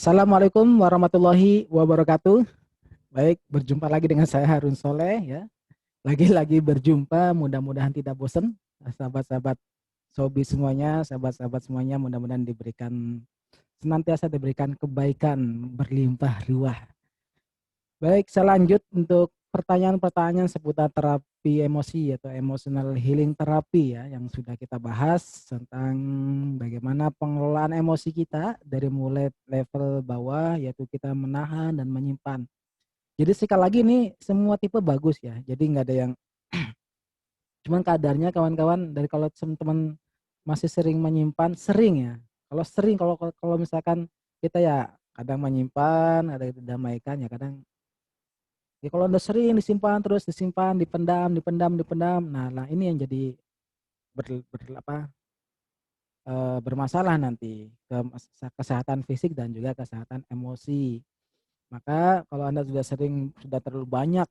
Assalamualaikum warahmatullahi wabarakatuh. Baik, berjumpa lagi dengan saya Harun Soleh ya. Lagi-lagi berjumpa, mudah-mudahan tidak bosan. Sahabat-sahabat Sobi semuanya, sahabat-sahabat semuanya, mudah-mudahan senantiasa diberikan kebaikan berlimpah ruah. Baik, saya lanjut untuk pertanyaan-pertanyaan seputar terapi emosi atau emotional healing terapi ya, yang sudah kita bahas tentang bagaimana pengelolaan emosi kita dari mulai level bawah, yaitu kita menahan dan menyimpan. Jadi sekali lagi ini semua tipe bagus ya, jadi nggak ada yang cuman kadarnya kawan-kawan dari kalau teman-teman masih sering menyimpan, sering ya. Kalau sering, kalau misalkan kita ya kadang menyimpan, ada yang didamaikan ya kadang. Ya kalau udah sering disimpan terus disimpan, dipendam, dipendam, dipendam. Nah ini yang jadi ber, ber, apa, bermasalah nanti ke kesehatan fisik dan juga kesehatan emosi. Maka kalau Anda sudah terlalu banyak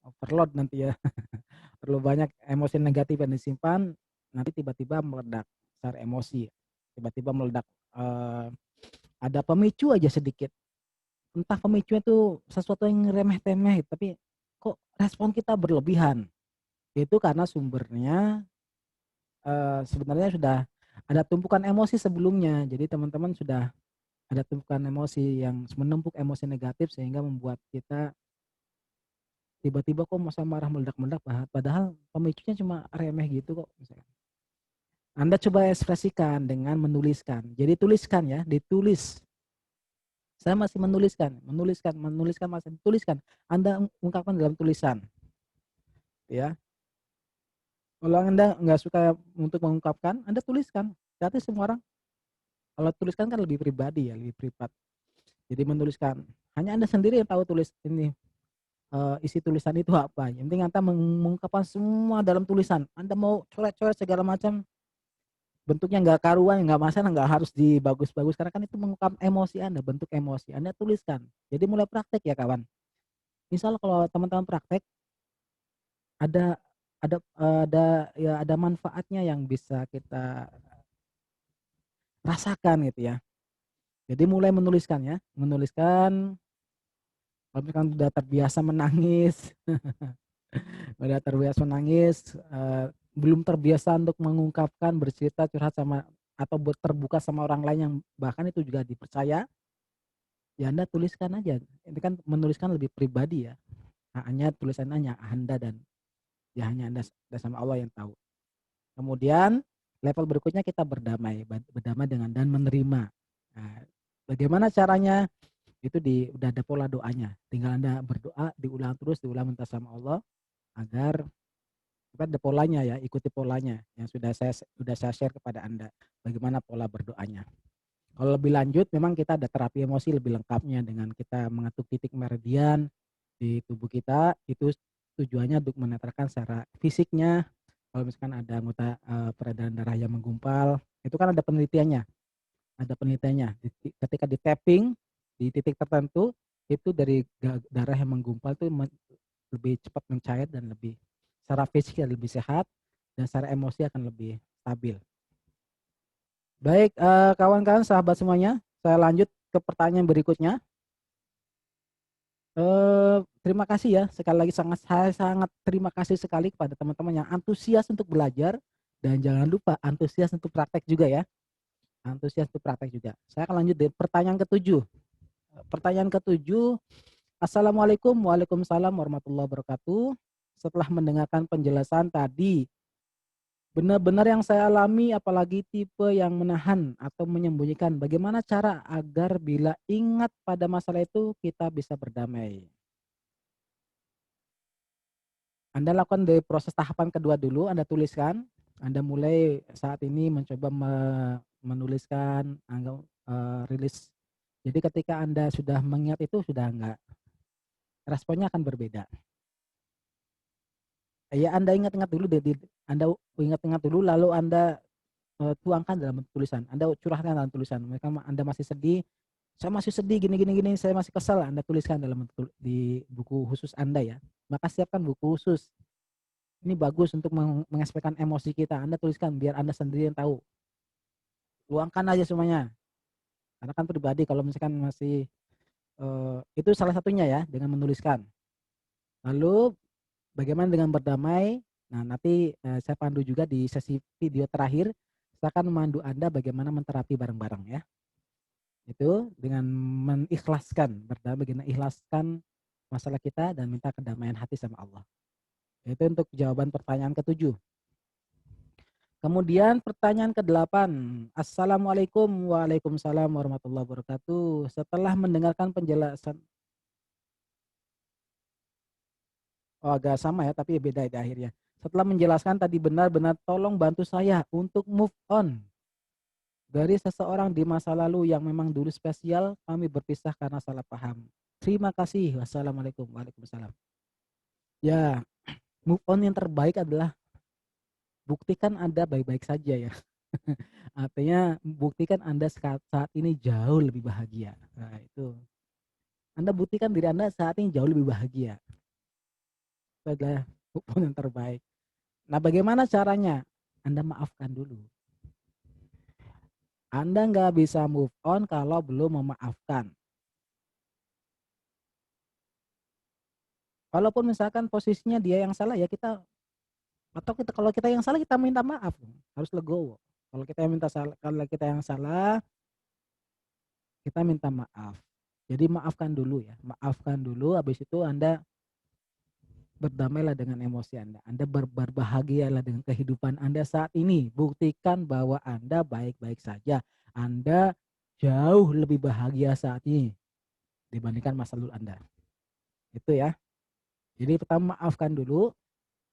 overload nanti ya, terlalu banyak emosi negatif yang disimpan, nanti tiba-tiba meledak secara emosi. Tiba-tiba meledak, ada pemicu aja sedikit. Entah pemicunya itu sesuatu yang remeh-temeh, tapi kok respon kita berlebihan. Itu karena sumbernya sebenarnya sudah ada tumpukan emosi sebelumnya. Jadi teman-teman sudah ada tumpukan emosi yang menumpuk emosi negatif sehingga membuat kita tiba-tiba kok masa marah meledak-meledak, padahal pemicunya cuma remeh gitu kok misalnya. Anda coba ekspresikan dengan menuliskan. Jadi tuliskan ya, ditulis. Saya masih menuliskan, masih tuliskan. Anda ungkapkan dalam tulisan, ya. Kalau Anda nggak suka untuk mengungkapkan, Anda tuliskan. Berarti semua orang, kalau tuliskan kan lebih pribadi ya, lebih privat. Jadi menuliskan, hanya Anda sendiri yang tahu tulis ini, isi tulisan itu apa. Yang penting Anda mengungkapkan semua dalam tulisan. Anda mau coret-coret segala macam, bentuknya nggak karuan, nggak masalah, nggak harus dibagus-bagus. Karena kan itu mengungkap emosi Anda, bentuk emosi. Anda tuliskan. Jadi mulai praktek ya kawan. Misal kalau teman-teman praktek, ada ada manfaatnya yang bisa kita rasakan gitu ya. Jadi mulai menuliskan ya, menuliskan. Kalau misalkan sudah terbiasa menangis, udah terbiasa menangis, belum terbiasa untuk mengungkapkan, bercerita, curhat sama atau terbuka sama orang lain yang bahkan itu juga dipercaya, ya Anda tuliskan aja. Ini kan menuliskan lebih pribadi ya. Hanya tulisan hanya Anda dan ya hanya Anda sama Allah yang tahu. Kemudian level berikutnya kita berdamai dengan dan menerima. Nah, bagaimana caranya? Itu udah ada pola doanya. Tinggal Anda berdoa, diulang minta sama Allah agar kita ada polanya ya, ikuti polanya yang sudah saya share kepada Anda. Bagaimana pola berdoanya. Kalau lebih lanjut memang kita ada terapi emosi lebih lengkapnya dengan kita mengetuk titik meridian di tubuh kita, itu tujuannya untuk menetralkan secara fisiknya. Kalau misalkan ada anggota peredaran darah yang menggumpal, itu kan ada penelitiannya. Ketika di tapping di titik tertentu, itu dari darah yang menggumpal itu lebih cepat mencair dan lebih secara fisik lebih sehat dan secara emosi akan lebih stabil. Baik, kawan-kawan sahabat semuanya, saya lanjut ke pertanyaan berikutnya. Terima kasih ya, sekali lagi saya sangat terima kasih sekali kepada teman-teman yang antusias untuk belajar dan jangan lupa antusias untuk praktek juga ya. Antusias untuk praktek juga. Saya akan lanjut dari pertanyaan ketujuh. Pertanyaan ketujuh, Assalamualaikum, waalaikumsalam warahmatullahi wabarakatuh. Setelah mendengarkan penjelasan tadi, benar-benar yang saya alami apalagi tipe yang menahan atau menyembunyikan. Bagaimana cara agar bila ingat pada masalah itu kita bisa berdamai? Anda lakukan dari proses tahapan kedua dulu, Anda tuliskan. Anda mulai saat ini mencoba menuliskan, rilis. Jadi ketika Anda sudah mengingat itu sudah enggak, responnya akan berbeda. Ya Anda ingat-ingat dulu, Anda ingat-ingat dulu lalu Anda tuangkan dalam tulisan. Anda curahkan dalam tulisan. Anda masih sedih, saya masih sedih gini, saya masih kesal. Anda tuliskan di buku khusus Anda ya. Maka siapkan buku khusus. Ini bagus untuk mengekspresikan emosi kita. Anda tuliskan biar Anda sendiri yang tahu. Luangkan aja semuanya. Karena kan pribadi kalau misalkan masih itu salah satunya ya dengan menuliskan. Lalu bagaimana dengan berdamai? Nah, nanti saya pandu juga di sesi video terakhir. Saya akan memandu Anda bagaimana menterapi bareng-bareng ya. Itu dengan mengikhlaskan, berdamai dengan ikhlaskan masalah kita dan minta kedamaian hati sama Allah. Itu untuk jawaban pertanyaan ketujuh. Kemudian pertanyaan ke-8. Assalamualaikum. Waalaikumsalam warahmatullahi wabarakatuh. Setelah mendengarkan penjelasan, oh agak sama ya tapi beda di akhirnya. Setelah menjelaskan tadi benar-benar tolong bantu saya untuk move on dari seseorang di masa lalu yang memang dulu spesial, kami berpisah karena salah paham. Terima kasih. Wassalamualaikum. Waalaikumsalam. Ya, move on yang terbaik adalah buktikan Anda baik-baik saja ya. Artinya buktikan Anda saat ini jauh lebih bahagia. Nah, itu. Anda buktikan diri Anda saat ini jauh lebih bahagia. Itu adalah move on yang terbaik. Nah, bagaimana caranya? Anda maafkan dulu. Anda nggak bisa move on kalau belum memaafkan. Walaupun misalkan posisinya dia yang salah ya kita, atau kita kalau kita yang salah kita minta maaf, harus legowo. Kalau kita yang minta salah, kalau kita yang salah kita minta maaf. Jadi maafkan dulu ya, maafkan dulu. Habis itu Anda berdamailah dengan emosi Anda. Anda berbahagialah dengan kehidupan Anda saat ini. Buktikan bahwa Anda baik-baik saja. Anda jauh lebih bahagia saat ini dibandingkan masa lalu Anda. Itu ya. Jadi pertama maafkan dulu.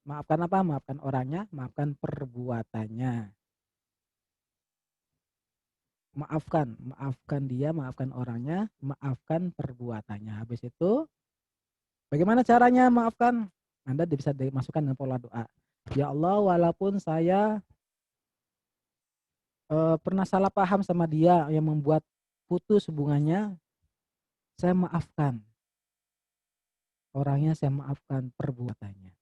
Maafkan apa? Maafkan orangnya, maafkan perbuatannya. Maafkan dia, maafkan orangnya, maafkan perbuatannya. Habis itu bagaimana caranya maafkan? Anda bisa dimasukkan dengan pola doa. Ya Allah, walaupun saya pernah salah paham sama dia yang membuat putus hubungannya, saya maafkan. Orangnya saya maafkan perbuatannya.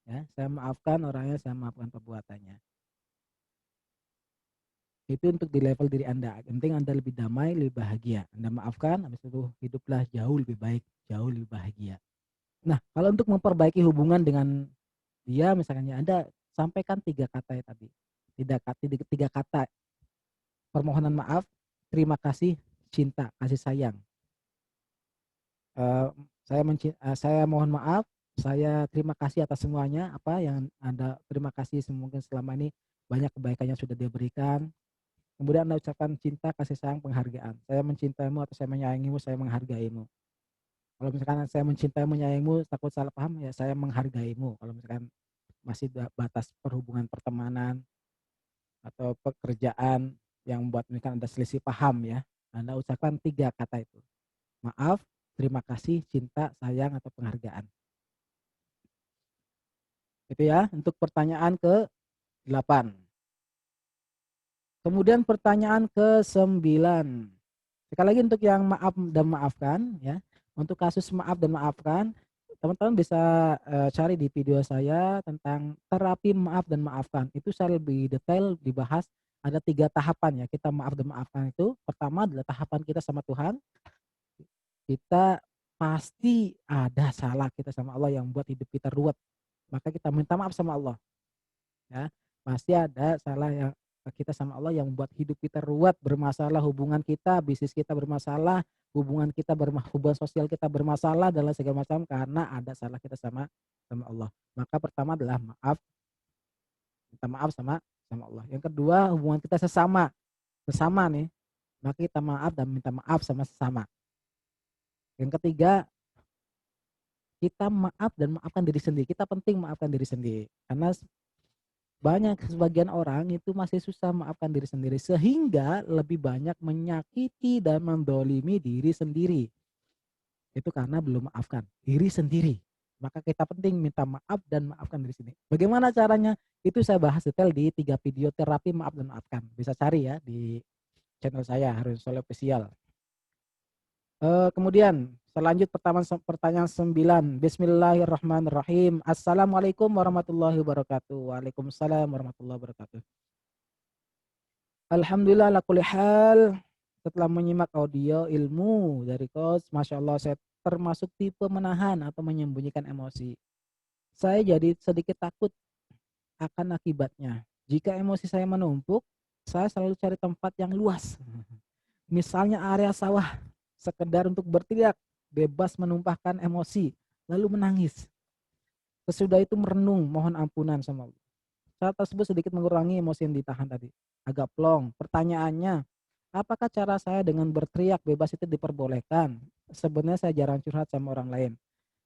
Ya, saya maafkan orangnya, saya maafkan perbuatannya. Itu untuk di level diri Anda. Yang penting Anda lebih damai, lebih bahagia. Anda maafkan, habis itu hiduplah jauh lebih baik, jauh lebih bahagia. Nah, kalau untuk memperbaiki hubungan dengan dia, misalnya Anda sampaikan 3 kata ya tadi. Tiga kata permohonan maaf, terima kasih, cinta, kasih sayang. Eh, saya mohon maaf, saya terima kasih atas semuanya apa yang Anda terima kasih mungkin selama ini banyak kebaikan yang sudah dia berikan. Kemudian Anda ucapkan cinta, kasih sayang, penghargaan. Saya mencintaimu atau saya menyayangimu, saya menghargaimu. Kalau misalkan saya mencintaimu, menyayangimu, takut salah paham ya saya menghargaimu. Kalau misalkan masih batas perhubungan pertemanan atau pekerjaan yang membuat misalkan ada selisih paham ya, Anda ucapkan 3 kata itu. Maaf, terima kasih, cinta, sayang, atau penghargaan. Itu ya untuk pertanyaan ke-8. Kemudian pertanyaan ke-9. Sekali lagi untuk yang maaf dan maafkan ya. Untuk kasus maaf dan maafkan, teman-teman bisa cari di video saya tentang terapi maaf dan maafkan. Itu saya lebih detail dibahas ada 3 tahapan ya. Kita maaf dan maafkan itu. Pertama adalah tahapan kita sama Tuhan. Kita pasti ada salah kita sama Allah yang buat hidup kita ruwet. Maka kita minta maaf sama Allah. Ya, pasti ada salah yang kita sama Allah yang membuat hidup kita ruwet, bermasalah hubungan kita, bisnis kita bermasalah, hubungan sosial kita bermasalah dan segala macam karena ada salah kita sama Allah. Maka pertama adalah minta maaf sama Allah. Yang kedua hubungan kita sesama nih, maka kita maaf dan minta maaf sama sesama. Yang ketiga kita maaf dan maafkan diri sendiri. Kita penting maafkan diri sendiri karena banyak sebagian orang itu masih susah maafkan diri sendiri sehingga lebih banyak menyakiti dan mendolimi diri sendiri. Itu karena belum maafkan diri sendiri. Maka kita penting minta maaf dan maafkan diri sendiri. Bagaimana caranya? Itu saya bahas detail di 3 video terapi maaf dan maafkan. Bisa cari ya di channel saya Harun Soleh Official. Kemudian pertanyaan 9. Bismillahirrahmanirrahim. Assalamualaikum warahmatullahi wabarakatuh. Waalaikumsalam warahmatullahi wabarakatuh. Alhamdulillah ala kulli hal, setelah menyimak audio ilmu dari coach, Masya Allah saya termasuk tipe menahan atau menyembunyikan emosi. Saya jadi sedikit takut akan akibatnya. Jika emosi saya menumpuk, saya selalu cari tempat yang luas. Misalnya area sawah, sekedar untuk berteriak, bebas menumpahkan emosi, lalu menangis. Sesudah itu merenung, mohon ampunan sama Allah. Saat tersebut sedikit mengurangi emosi yang ditahan tadi. Agak plong. Pertanyaannya, apakah cara saya dengan berteriak bebas itu diperbolehkan? Sebenarnya saya jarang curhat sama orang lain.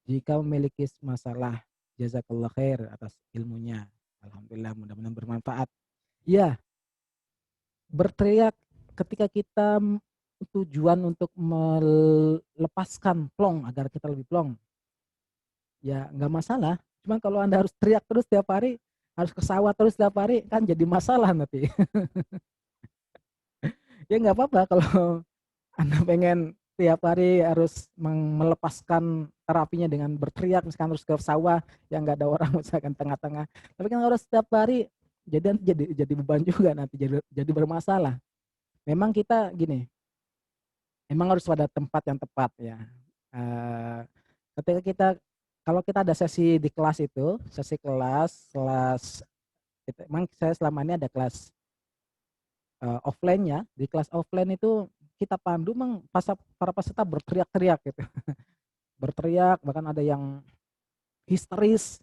Jika memiliki masalah, jazakallah khair atas ilmunya. Alhamdulillah, mudah-mudahan bermanfaat. Ya, berteriak ketika kita tujuan untuk melepaskan plong agar kita lebih plong, ya nggak masalah. Cuman kalau Anda harus teriak terus tiap hari, harus ke sawah terus tiap hari, kan jadi masalah nanti. Ya nggak apa-apa kalau Anda pengen tiap hari harus melepaskan terapinya dengan berteriak, misalkan terus ke sawah yang nggak ada orang misalkan tengah-tengah. Tapi kan harus setiap hari, jadi beban juga nanti, jadi bermasalah. Memang kita gini, memang harus pada tempat yang tepat ya. Eh, ketika kita kalau kita ada sesi di kelas itu, sesi kelas emang saya selama ini ada kelas offline ya. Di kelas offline itu kita pandu memang para peserta berteriak-teriak gitu. Berteriak, bahkan ada yang histeris,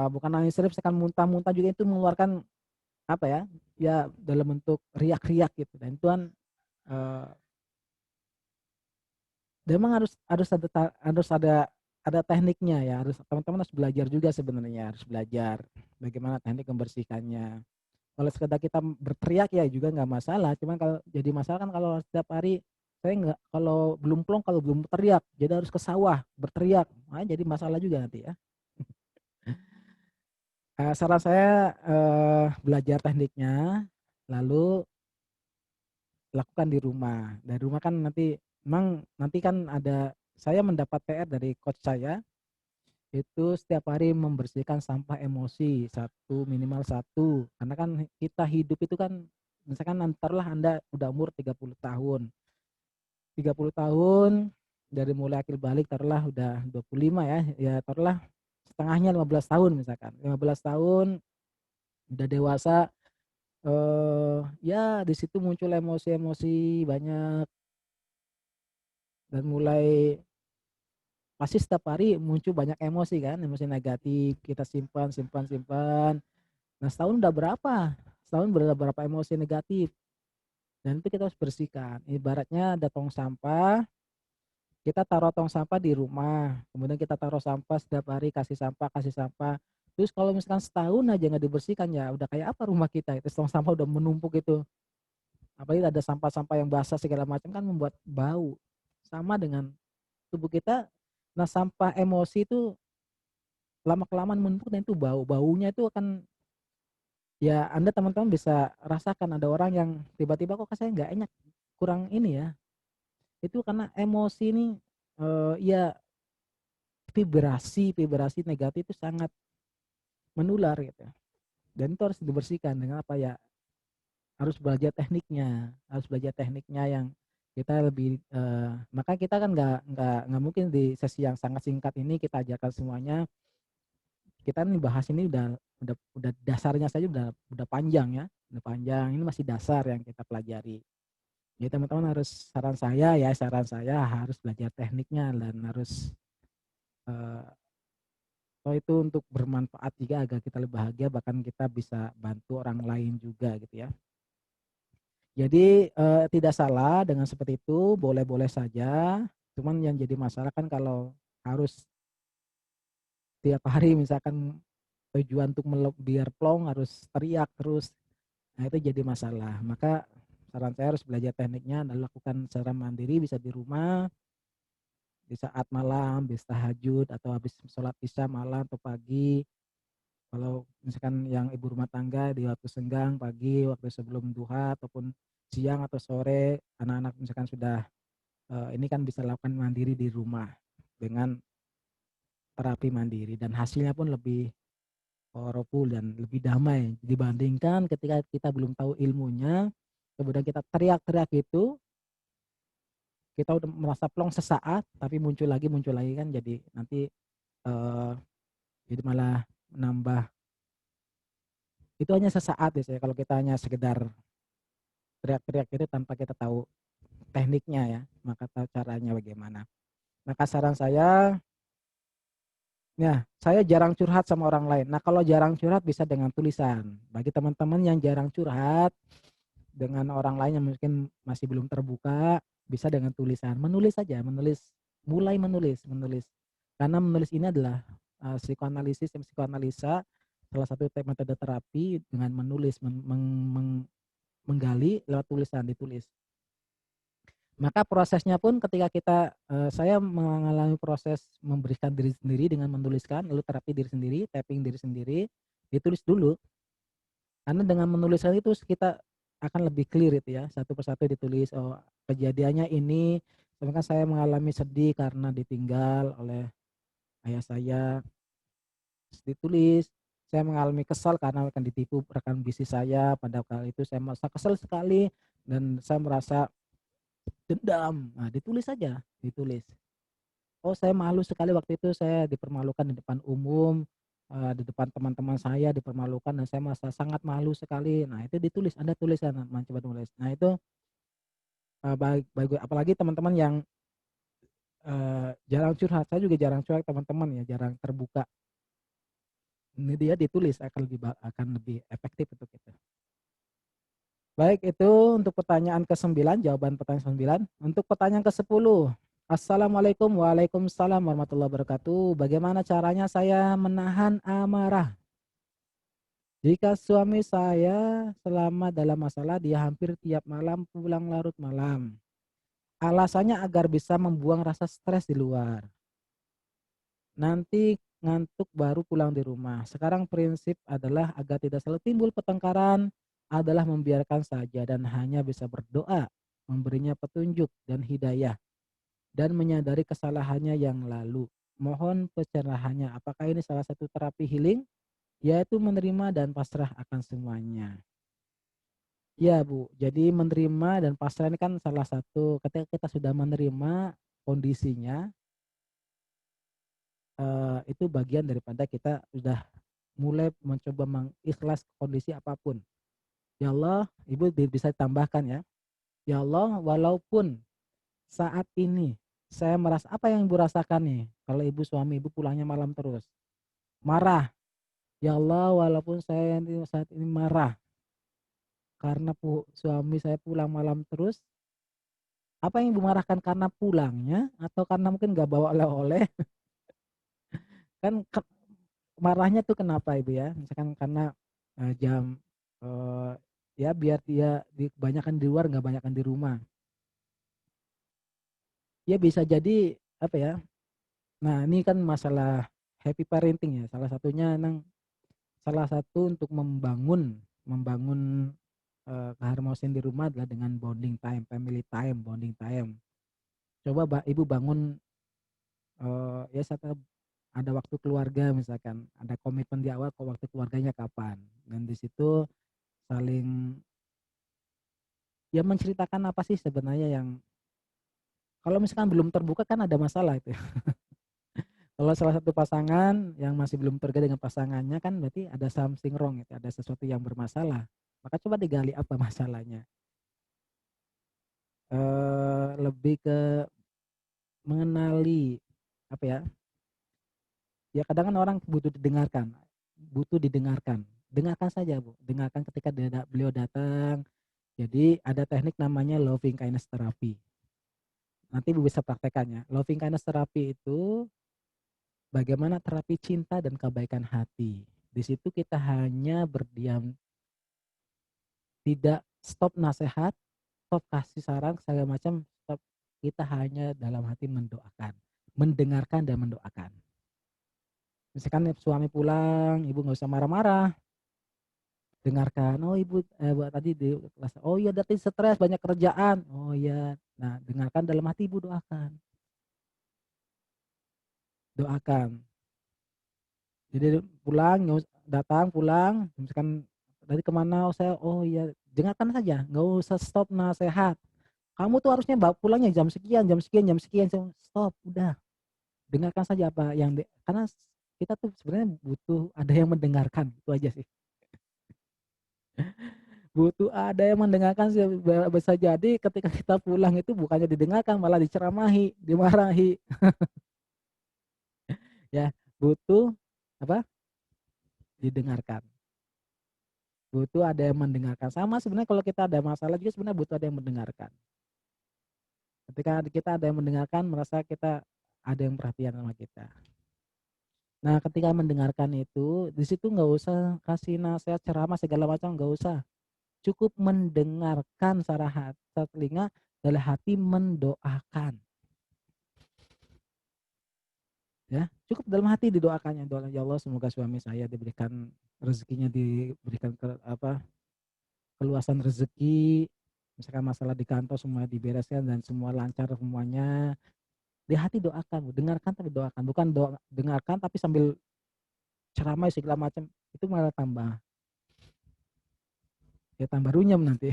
bukan nangis histeris, misalkan muntah-muntah juga itu mengeluarkan apa ya? Ya dalam bentuk riak-riak gitu. Dan itu kan eh, memang harus ada tekniknya ya. Harus teman-teman harus belajar juga sebenarnya, harus belajar bagaimana teknik membersihkannya. Kalau sekedar kita berteriak ya juga nggak masalah. Cuman kalau jadi masalah kan kalau setiap hari saya nggak, kalau belum plong, kalau belum teriak, jadi harus ke sawah berteriak, nah, jadi masalah juga nanti ya. Saran saya belajar tekniknya, lalu lakukan di rumah. Dari rumah kan nanti memang nanti kan ada, saya mendapat PR dari coach saya itu setiap hari membersihkan sampah emosi minimal satu, karena kan kita hidup itu kan misalkan antarlah Anda udah umur 30 tahun 30 tahun, dari mulai akil balik taruhlah udah 25 ya, ya taruhlah setengahnya 15 tahun, misalkan 15 tahun udah dewasa, ya di situ muncul emosi-emosi banyak, dan mulai pasti setiap hari muncul banyak emosi kan, emosi negatif kita simpan simpan simpan. Nah, setahun udah berapa? Setahun berapa emosi negatif, dan itu kita harus bersihkan. Ibaratnya ada tong sampah, kita taruh tong sampah di rumah, kemudian kita taruh sampah setiap hari, kasih sampah kasih sampah. Terus kalau misalkan setahun aja nggak dibersihkan, ya udah kayak apa rumah kita itu, tong sampah udah menumpuk itu. Apalagi ada sampah-sampah yang basah segala macam kan membuat bau. Sama dengan tubuh kita. Nah, sampah emosi itu lama kelamaan menumpuk dan itu baunya itu akan, ya Anda teman-teman bisa rasakan ada orang yang tiba-tiba kok saya nggak enak, kurang ini ya. Itu karena emosi ini, ya vibrasi negatif itu sangat menular gitu. Dan itu harus dibersihkan dengan apa ya? Harus belajar tekniknya yang kita lebih, maka kita kan nggak mungkin di sesi yang sangat singkat ini kita ajarkan semuanya. Kita nih bahas ini udah dasarnya saja udah panjang ya, udah panjang. Ini masih dasar yang kita pelajari. Jadi teman-teman harus, saran saya harus belajar tekniknya dan harus, eh, oh itu untuk bermanfaat juga agar kita lebih bahagia, bahkan kita bisa bantu orang lain juga gitu ya. Jadi tidak salah dengan seperti itu, boleh-boleh saja. Cuman yang jadi masalah kan kalau harus tiap hari misalkan tujuan untuk biar plong harus teriak terus. Nah, itu jadi masalah. Maka saran saya harus belajar tekniknya dan lakukan secara mandiri, bisa di rumah, di saat malam, habis tahajud atau habis sholat isya malam atau pagi. Kalau misalkan yang ibu rumah tangga di waktu senggang pagi, waktu sebelum duha ataupun siang atau sore, anak-anak misalkan sudah, ini kan bisa lakukan mandiri di rumah dengan terapi mandiri dan hasilnya pun lebih powerful dan lebih damai dibandingkan ketika kita belum tahu ilmunya, kemudian kita teriak-teriak itu, kita udah merasa plong sesaat, tapi muncul lagi kan jadi nanti, eee, jadi malah menambah itu hanya sesaat biasanya kalau kita hanya sekedar teriak-teriak itu tanpa kita tahu tekniknya ya, maka tahu caranya bagaimana. Maka saran saya, ya saya jarang curhat sama orang lain. Nah kalau jarang curhat bisa dengan tulisan. Bagi teman-teman yang jarang curhat dengan orang lain yang mungkin masih belum terbuka, bisa dengan tulisan. Menulis saja, mulai menulis. Karena menulis ini adalah psikoanalisis dan psikoanalisa, salah satu metode terapi dengan menulis, menggali lewat tulisan, ditulis. Maka prosesnya pun ketika saya mengalami proses memberikan diri sendiri dengan menuliskan, lalu terapi diri sendiri, tapping diri sendiri, ditulis dulu. Karena dengan menuliskan itu kita akan lebih clear itu ya, satu persatu ditulis, oh kejadiannya ini, misalkan saya mengalami sedih karena ditinggal oleh ayah saya, ditulis. Saya mengalami kesal karena akan ditipu rekan bisnis saya, pada kali itu saya merasa kesal sekali dan saya merasa dendam. Nah, ditulis saja, ditulis. Oh, saya malu sekali waktu itu saya dipermalukan di depan umum, di depan teman-teman saya dipermalukan dan saya merasa sangat malu sekali. Nah, itu ditulis, Anda tulis sana, coba tulis. Nah, itu, apalagi teman-teman yang, jarang curhat, saya juga jarang curhat teman-teman ya, jarang terbuka. Ini dia ditulis akan lebih efektif untuk itu. Baik, itu untuk pertanyaan ke-9, jawaban pertanyaan 9. Untuk pertanyaan ke-10. Assalamualaikum, waalaikumsalam warahmatullahi wabarakatuh. Bagaimana caranya saya menahan amarah? Jika suami saya selama dalam masalah dia hampir tiap malam pulang larut malam. Alasannya agar bisa membuang rasa stres di luar. Nanti ngantuk baru pulang di rumah. Sekarang prinsip adalah agar tidak selalu timbul pertengkaran adalah membiarkan saja dan hanya bisa berdoa, memberinya petunjuk dan hidayah dan menyadari kesalahannya yang lalu. Mohon pencerahannya. Apakah ini salah satu terapi healing? Yaitu menerima dan pasrah akan semuanya. Ya Bu, jadi menerima dan pasrah ini kan salah satu ketika kita sudah menerima kondisinya, itu bagian daripada kita sudah mulai mencoba mengikhlas kondisi apapun. Ya Allah, Ibu bisa tambahkan ya. Ya Allah, walaupun saat ini saya merasa apa yang Ibu rasakan nih, kalau Ibu suami Ibu pulangnya malam terus, marah. Ya Allah, walaupun saya saat ini marah karena suami saya pulang malam terus, apa yang Ibu marahkan karena pulangnya atau karena mungkin nggak bawa oleh-oleh? Kan marahnya tuh kenapa Ibu ya? Misalkan karena, jam, eee, ya biar dia kebanyakan di luar, nggak banyakan di rumah. Ya bisa jadi, apa ya, nah ini kan masalah happy parenting ya, salah satunya salah satu untuk membangun membangun, keharmonisan di rumah adalah dengan bonding time, family time, bonding time. Coba Ibu bangun, ya ada waktu keluarga misalkan, ada komitmen di awal waktu keluarganya kapan, dan di situ saling ya menceritakan apa sih sebenarnya yang kalau misalkan belum terbuka kan ada masalah itu. Kalau salah satu pasangan yang masih belum terbuka dengan pasangannya kan berarti ada something wrong gitu, ada sesuatu yang bermasalah. Maka coba digali apa masalahnya. Lebih ke mengenali apa ya? Ya kadang kan orang butuh didengarkan. Dengarkan saja Bu, dengarkan ketika beliau datang. Jadi ada teknik namanya loving kindness therapy. Nanti Ibu bisa praktekannya. Loving kindness therapy itu bagaimana terapi cinta dan kebaikan hati. Di situ kita hanya berdiam, tidak stop nasihat, stop kasih saran segala macam, stop. Kita hanya dalam hati mendoakan, mendengarkan dan mendoakan. Misalkan suami pulang, ibu nggak usah marah-marah, dengarkan. Oh ibu, buat tadi di kelas. Oh iya, berarti stres banyak kerjaan. Oh iya. Nah, dengarkan dalam hati ibu doakan, doakan. Jadi pulang datang pulang, misalkan dari kemana, "Oh saya," "Oh iya," dengarkan saja, nggak usah stop nasehat. "Kamu tuh harusnya pulangnya jam sekian jam sekian jam sekian," stop, udah. Dengarkan saja apa yang karena kita tuh sebenarnya butuh ada yang mendengarkan, itu aja sih. Butuh ada yang mendengarkan sih, bisa jadi ketika kita pulang itu bukannya didengarkan, malah diceramahi, dimarahi, ya. Butuh apa, didengarkan, butuh ada yang mendengarkan. Sama sebenarnya kalau kita ada masalah juga sebenarnya butuh ada yang mendengarkan. Ketika kita ada yang mendengarkan, merasa kita ada yang perhatian sama kita. Nah, ketika mendengarkan itu, di situ nggak usah kasih nasihat, ceramah segala macam, nggak usah. Cukup mendengarkan secara telinga, dalam hati mendoakan, ya. Cukup dalam hati didoakannya, doa, "Ya Allah semoga suami saya diberikan rezekinya, diberikan keluasan rezeki, misalkan masalah di kantor semua dibereskan dan semua lancar semuanya." Di hati doakan, dengarkan tapi doakan, bukan dengarkan tapi sambil ceramah segala macam, itu malah tambah runyam nanti.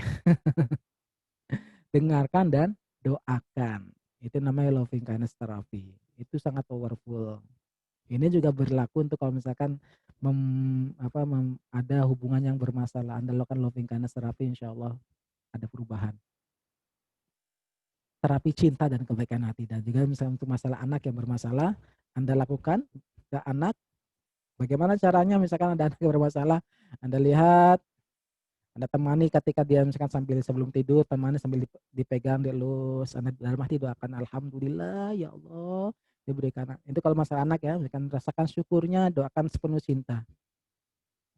Dengarkan dan doakan. Itu namanya loving kindness therapy. Itu sangat powerful. Ini juga berlaku untuk kalau misalkan ada hubungan yang bermasalah, Anda lakukan loving kindness therapy, insya Allah ada perubahan. Terapi cinta dan kebaikan hati. Dan juga misalnya untuk masalah anak yang bermasalah, Anda lakukan ke anak. Bagaimana caranya? Misalkan ada anak yang bermasalah, Anda lihat, Anda temani ketika dia misalkan sambil sebelum tidur, temani sambil dipegang, dielus, Anda dalam hati doakan, "Alhamdulillah ya Allah diberikan." Itu kalau masalah anak ya, misalkan rasakan syukurnya, doakan sepenuh cinta.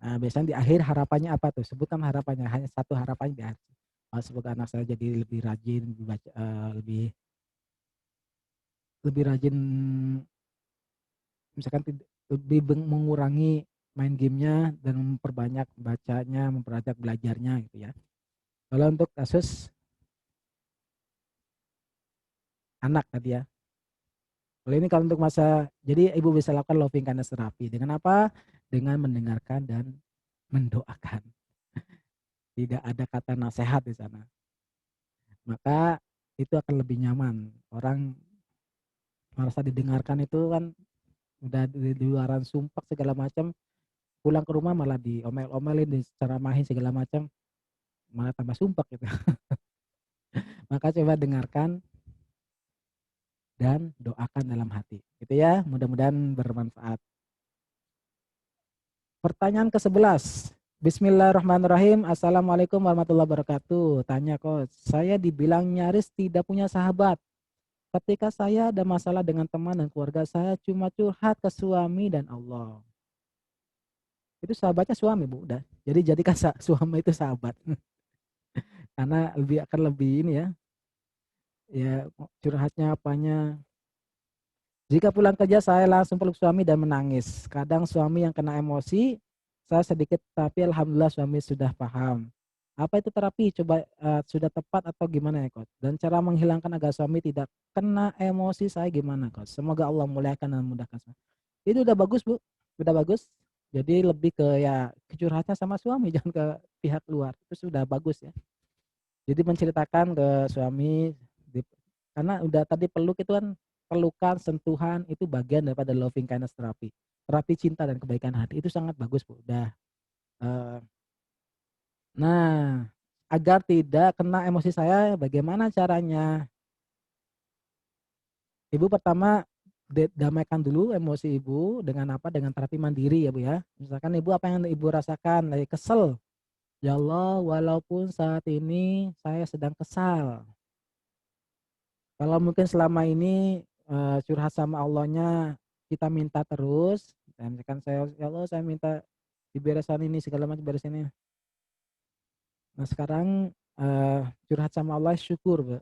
Nah, biasanya di akhir harapannya apa tuh? Sebutkan harapannya, hanya satu harapan di akhir. Semoga anak saya jadi lebih rajin, lebih baca, lebih lebih rajin, misalkan lebih mengurangi main gamenya dan memperbanyak bacanya, memperbanyak belajarnya gitu ya. Kalau untuk kasus anak tadi ya. Kalau ini kalau untuk masa, jadi ibu bisa lakukan loving kindness therapy dengan apa? Dengan mendengarkan dan mendoakan. Tidak ada kata nasihat di sana. Maka itu akan lebih nyaman. Orang merasa didengarkan itu kan udah di luaran sumpah segala macam, pulang ke rumah malah diomel-omelin, diceramahin segala macam, malah tambah sumpah gitu. Maka coba dengarkan dan doakan dalam hati. Gitu ya, mudah-mudahan bermanfaat. Pertanyaan ke-11. Bismillahirrahmanirrahim. Assalamualaikum warahmatullahi wabarakatuh. Tanya coach, saya dibilang nyaris tidak punya sahabat. Ketika saya ada masalah dengan teman dan keluarga, saya cuma curhat ke suami dan Allah. Itu sahabatnya suami, Bu, udah. Jadi jadikan suami itu sahabat. Karena akan lebih ini ya, ya curhatnya apanya. Jika pulang kerja saya langsung peluk suami dan menangis. Kadang suami yang kena emosi, saya sedikit, tapi alhamdulillah suami sudah paham. Apa itu terapi? Coba sudah tepat atau gimana ya coach? Dan cara menghilangkan agar suami tidak kena emosi saya gimana coach? Semoga Allah muliakan dan memudahkan. Itu udah bagus Bu, udah bagus. Jadi lebih ke ya curhatnya sama suami, jangan ke pihak luar. Itu sudah bagus ya. Jadi menceritakan ke suami, karena udah tadi peluk itu kan, pelukan, sentuhan itu bagian daripada loving kindness terapi. Terapi cinta dan kebaikan hati itu sangat bagus Bu. Udah. Eh, nah, agar tidak kena emosi saya, bagaimana caranya? Ibu pertama damaikan dulu emosi ibu dengan apa? Dengan terapi mandiri ya Bu ya. Misalkan ibu apa yang ibu rasakan, lagi kesel. Ya Allah, walaupun saat ini saya sedang kesal. Kalau mungkin selama ini, curhat sama Allahnya kita minta terus, dan misalkan saya, "Ya Allah saya minta diberesan ini segala macam, beresin ini." Nah sekarang, curhat sama Allah, syukur, Bu.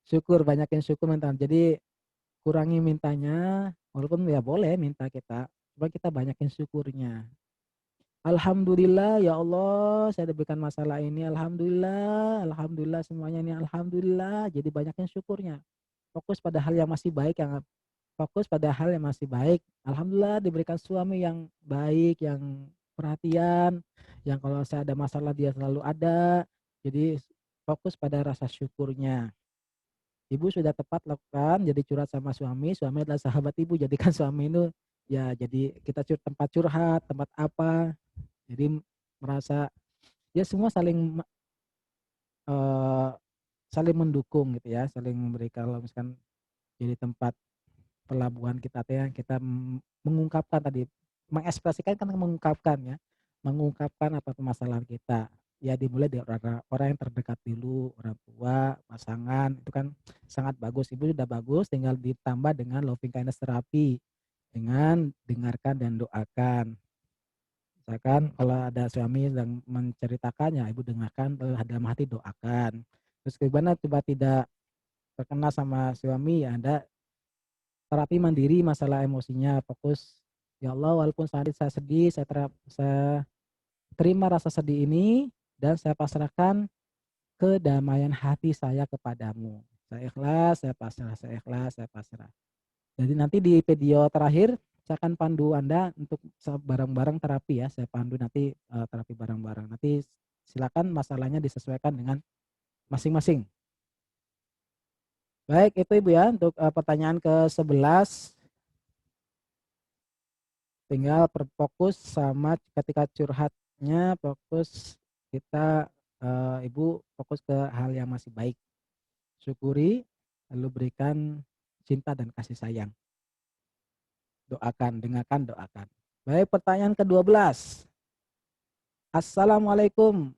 Syukur, banyakin syukur minta. Jadi kurangi mintanya, walaupun ya boleh minta kita, cuma kita banyakin syukurnya. Alhamdulillah ya Allah saya diberikan masalah ini, alhamdulillah, alhamdulillah semuanya ini alhamdulillah, jadi banyakin syukurnya. Fokus pada hal yang masih baik, yang fokus pada hal yang masih baik. Alhamdulillah diberikan suami yang baik, yang perhatian, yang kalau saya ada masalah dia selalu ada. Jadi fokus pada rasa syukurnya. Ibu sudah tepat lakukan, jadi curhat sama suami adalah sahabat ibu, jadikan suami itu ya jadi kita tempat curhat, tempat apa, jadi merasa ya semua eee, saling mendukung gitu ya, saling memberi kalau misalkan jadi tempat pelabuhan kita teh yang kita mengungkapkan tadi, mengekspresikan kan mengungkapkan ya, mengungkapkan apa permasalahan kita. Ya dimulai dari orang yang terdekat dulu, orang tua, pasangan, itu kan sangat bagus. Ibu sudah bagus, tinggal ditambah dengan loving kindness terapi, dengan dengarkan dan doakan. Misalkan kalau ada suami sedang menceritakannya, ibu dengarkan, dalam hati doakan. Terus gimana coba tidak terkena sama suami, ya Anda terapi mandiri masalah emosinya, fokus, "Ya Allah, walaupun saat ini saya sedih, saya terima rasa sedih ini dan saya pasrahkan kedamaian hati saya kepadamu. Saya ikhlas, saya pasrah, saya ikhlas, saya pasrah." Jadi nanti di video terakhir saya akan pandu Anda untuk bareng-bareng terapi ya, saya pandu nanti, terapi bareng-bareng. Nanti silakan masalahnya disesuaikan dengan masing-masing. Baik itu Ibu ya untuk, pertanyaan ke-11. Tinggal fokus sama ketika curhatnya fokus kita, Ibu fokus ke hal yang masih baik, syukuri, lalu berikan cinta dan kasih sayang, doakan, dengarkan, doakan. Baik pertanyaan ke-12. Assalamualaikum.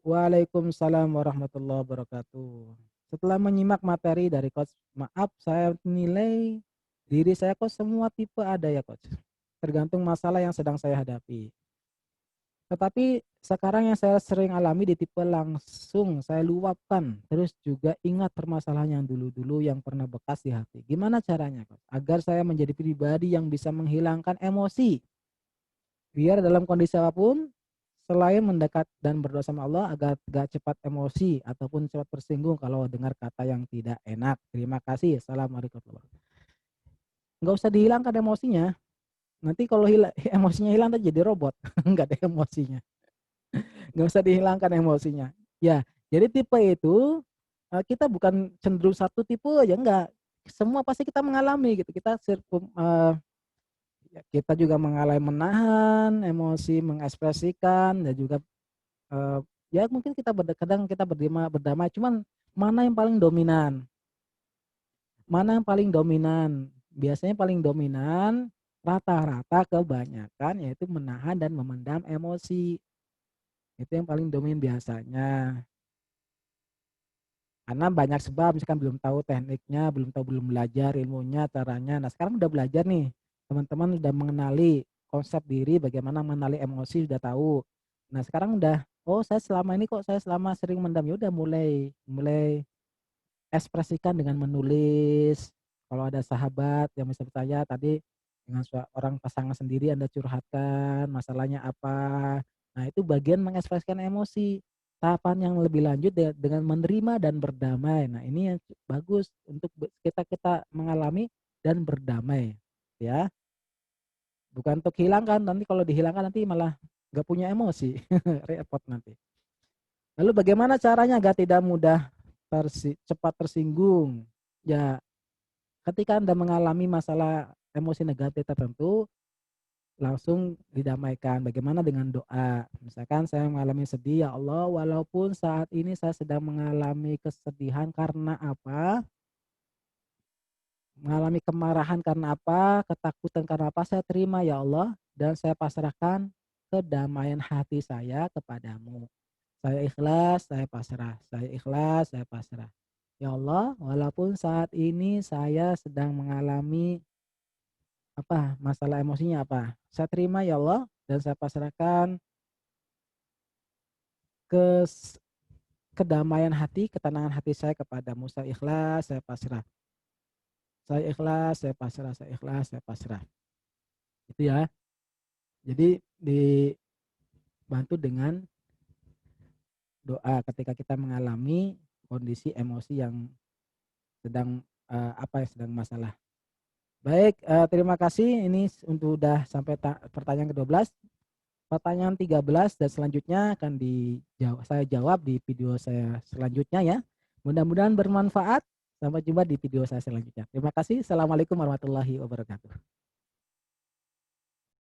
Waalaikumsalam warahmatullahi wabarakatuh. Setelah menyimak materi dari coach, maaf saya nilai diri saya kok semua tipe ada ya coach, tergantung masalah yang sedang saya hadapi. Tetapi sekarang yang saya sering alami di tipe langsung saya luapkan, terus juga ingat permasalahan yang dulu-dulu yang pernah bekas di hati. Gimana caranya, Coach? Agar saya menjadi pribadi yang bisa menghilangkan emosi, biar dalam kondisi apapun, selain mendekat dan berdoa sama Allah agar gak cepat emosi ataupun cepat tersinggung kalau dengar kata yang tidak enak. Terima kasih. Assalamualaikum warahmatullahi wabarakatuh. Nggak usah dihilangkan emosinya. Nanti kalau emosinya hilang, nanti jadi robot. Nggak ada emosinya. Nggak usah dihilangkan emosinya. Ya, jadi tipe itu, kita bukan cenderung satu tipe aja, enggak. Semua pasti kita mengalami gitu, ya kita juga mengalami menahan emosi, mengekspresikan dan juga, eee, ya mungkin kadang kita berdamai, cuman mana yang paling dominan, mana yang paling dominan. Biasanya paling dominan rata-rata kebanyakan yaitu menahan dan memendam emosi, itu yang paling dominan biasanya. Karena banyak sebab misalkan belum tahu tekniknya, belum belajar ilmunya, caranya. Nah, sekarang udah belajar nih, teman-teman udah mengenali konsep diri, bagaimana mengenali emosi sudah tahu. Nah, sekarang udah, "Oh, saya selama ini kok saya selama sering mendam." Ya udah mulai mulai ekspresikan dengan menulis. Kalau ada sahabat yang bisa percaya tadi dengan orang pasangan sendiri Anda curhatkan masalahnya apa. Nah, itu bagian mengekspresikan emosi. Tahapan yang lebih lanjut dengan menerima dan berdamai. Nah, ini yang bagus untuk kita kita mengalami dan berdamai, ya. Bukan untuk hilangkan, nanti kalau dihilangkan nanti malah nggak punya emosi, repot nanti. Lalu bagaimana caranya agar tidak mudah cepat tersinggung? Ya, ketika Anda mengalami masalah emosi negatif tertentu, langsung didamaikan. Bagaimana dengan doa? Misalkan saya mengalami sedih, "Ya Allah, walaupun saat ini saya sedang mengalami kesedihan karena apa, mengalami kemarahan karena apa, ketakutan karena apa, saya terima ya Allah dan saya pasrahkan kedamaian hati saya kepadamu. Saya ikhlas, saya pasrah. Saya ikhlas, saya pasrah. Ya Allah, walaupun saat ini saya sedang mengalami apa, masalah emosinya apa, saya terima ya Allah dan saya pasrahkan kes kedamaian hati, ketenangan hati saya kepadamu. Saya ikhlas, saya pasrah. Saya ikhlas, saya pasrah, saya ikhlas, saya pasrah." Itu ya. Jadi dibantu dengan doa ketika kita mengalami kondisi emosi yang sedang, apa, yang sedang masalah. Baik, terima kasih ini untuk udah sampai pertanyaan ke-12. Pertanyaan 13 dan selanjutnya akan saya jawab di video saya selanjutnya ya. Mudah-mudahan bermanfaat. Sampai jumpa di video saya selanjutnya. Terima kasih. Assalamualaikum warahmatullahi wabarakatuh.